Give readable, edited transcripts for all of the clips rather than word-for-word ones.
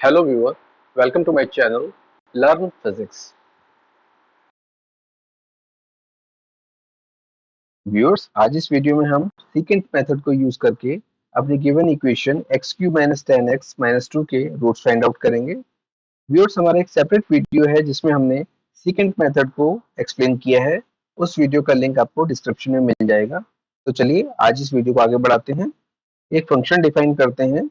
Hello viewer, welcome to my channel Learn Physics. Viewers, आज इस video में हम सीकेंट मेथड को यूज करके अपनी given equation x cube minus 10x minus 2 के रूट्स फाइंड आउट करेंगे। व्यूअर्स, हमारा एक सेपरेट वीडियो है जिसमें हमने सीकेंट मेथड को एक्सप्लेन किया है। उस वीडियो का लिंक आपको डिस्क्रिप्शन में मिल जाएगा। तो चलिए आज इस वीडियो को आगे बढ़ाते हैं। एक फंक्शन डिफाइन करते हैं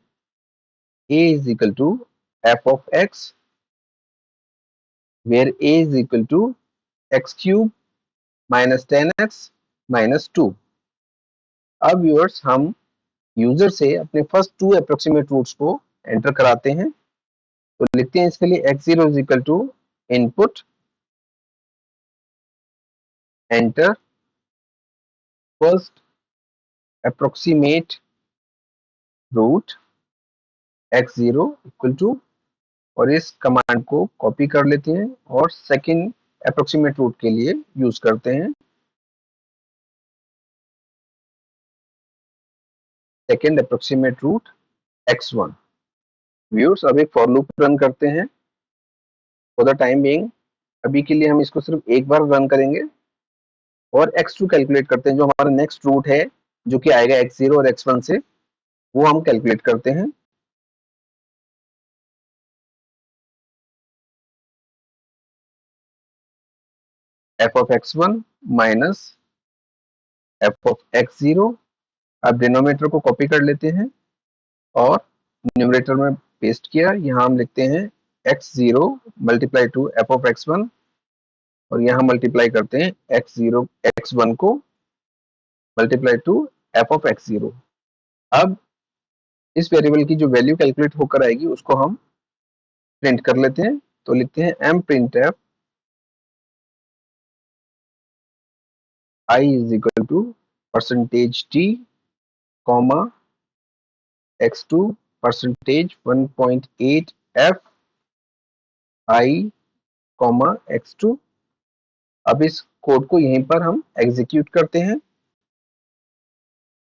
a is equal to f of x where a is equal to x cube minus 10x minus 2। अब व्यूअर्स, हम यूजर से अपने फर्स्ट टू अप्रोक्सीमेट रूट्स को एंटर कराते हैं। तो लिखते हैं इसके लिए x0 is equal to input enter first approximate root x0 equal to, और इस कमांड को कॉपी कर लेते हैं और सेकंड अप्रोक्सीमेट रूट के लिए यूज करते हैं second approximate root x1। Viewers, अब एक फॉर लूप रन करते हैं। फॉर द टाइम बीइंग, अभी के लिए हम इसको सिर्फ एक बार रन करेंगे और x2 कैलकुलेट करते हैं। जो हमारा नेक्स्ट रूट है जो कि आएगा x0 और x1 से, वो हम कैलकुलेट करते हैं। f of x1 minus f of x0। अब डिनोमिनेटर को कॉपी कर लेते हैं और न्यूमरेटर में पेस्ट किया। यहाँ हम लिखते हैं x0 multiply two f of x1, और यहाँ मल्टीप्लाई करते हैं x0 x1 को multiply two f of x0। अब इस वेरिएबल की जो वैल्यू कैलकुलेट होकर आएगी उसको हम प्रिंट कर लेते हैं। तो लिखते हैं m print f I is equal to percentage t comma x2 percentage 1.8 f I comma x2। अब इस कोड को यहीं पर हम एग्जीक्यूट करते हैं।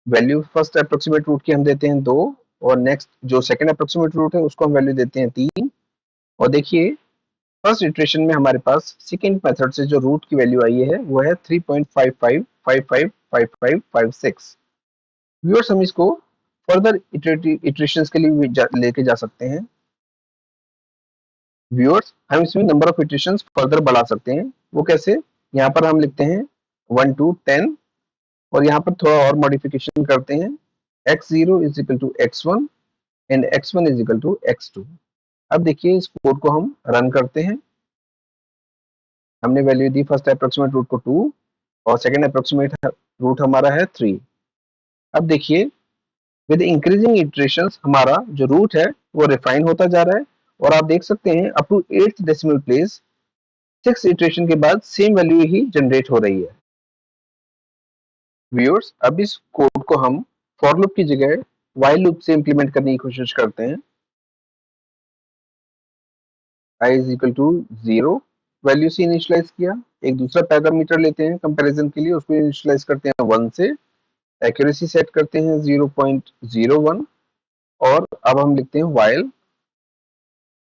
वैल्यू फर्स्ट अप्रोक्सीमेट रूट की हम देते हैं 2, और नेक्स्ट जो सेकंड अप्रोक्सीमेट रूट है उसको हम वैल्यू देते हैं 3। और देखिए, फर्स्ट इटरेशन में हमारे पास सेकंड मेथड से जो रूट की वैल्यू आई है वो है 3.55555556। व्यूअर्स, हम इसको फर्दर इटरेशंस के लिए लेके जा सकते हैं। व्यूअर्स, हम इसमें नंबर ऑफ इटरेशंस फर्दर बढ़ा सकते हैं। वो कैसे? यहाँ पर हम लिखते हैं 1 to 10, और यहाँ पर थोड़ा और मॉडिफिकेशन करते हैं x0 is equal to x1 and x1 is equal to x2। अब देखिए, इस कोड को हम रन करते हैं। हमने वैल्यू दी फर्स्ट अप्रोक्सीमेट रूट को 2 और सेकंड अप्रोक्सीमेट रूट हमारा है 3। अब देखिए, विद इंक्रीजिंग इटरेशंस हमारा जो रूट है वो रिफाइन होता जा रहा है, और आप देख सकते हैं up to 8th decimal place 6 iteration के बाद सेम वैल्यू ही जनरेट हो रही है। व्यूअर्स, अब इस कोड को हम फॉर लूप की जगह व्हाइल लूप से इंप्लीमेंट करने की कोशिश करते हैं। I is equal to 0 value से इनिशियलाइज किया। एक दूसरा पैरामीटर लेते हैं कंपैरिजन के लिए, उसको इनिशियलाइज करते हैं 1 से। एक्यूरेसी सेट करते हैं 0.01, और अब हम लिखते हैं while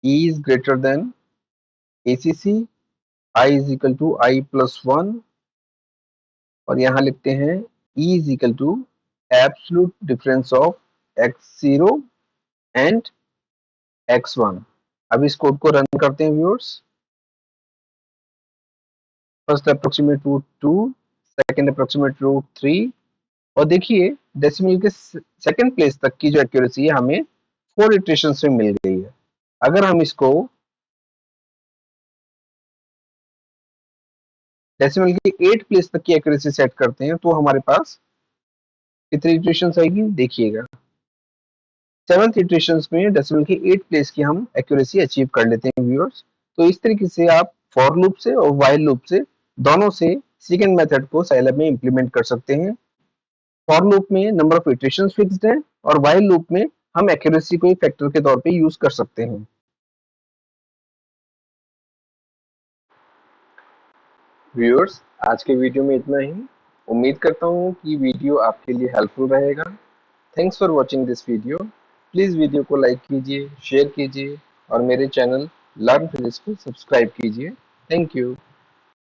E is greater than ACC I is equal to I plus 1, और यहाँ लिखते हैं E is equal to absolute difference of x0 and x1। अब इस कोड को रन करते हैं viewers. First approximate root 2, second approximate root 3, और देखिए डेसिमल के सेकंड प्लेस तक की जो एक्यूरेसी है हमें 4 इटरेशंस में मिल गई है। अगर हम इसको डेसिमल की 8 प्लेस तक की एक्यूरेसी सेट करते हैं तो हमारे पास कितनी इटरेशंस आएगी देखिएगा। 7th इटरेशंस में डेसिमल की 8 प्लेस की हम एक्यूरेसी अचीव कर लेते हैं व्यूअर्स। तो इस तरीके से आप फॉर लूप से और व्हाइल लूप से दोनों से सेकंड मेथड को साइलैब में इंप्लीमेंट कर सकते हैं। फॉर लूप में नंबर ऑफ इटरेशंस फिक्स्ड है, और व्हाइल लूप में हम एक्यूरेसी को एक फैक्टर के तौर पे यूज कर सकते हैं। व्यूअर्स, आज के वीडियो में इतना ही। उम्मीद करता हूँ कि वीडियो आपके लिए हेल्पफुल रहेगा। Thanks for watching this video. Please video को लाइक कीजिए, शेयर कीजिए और मेरे चैनल लर्न फिजिक्स को सब्सक्राइब कीजिए। Thank you.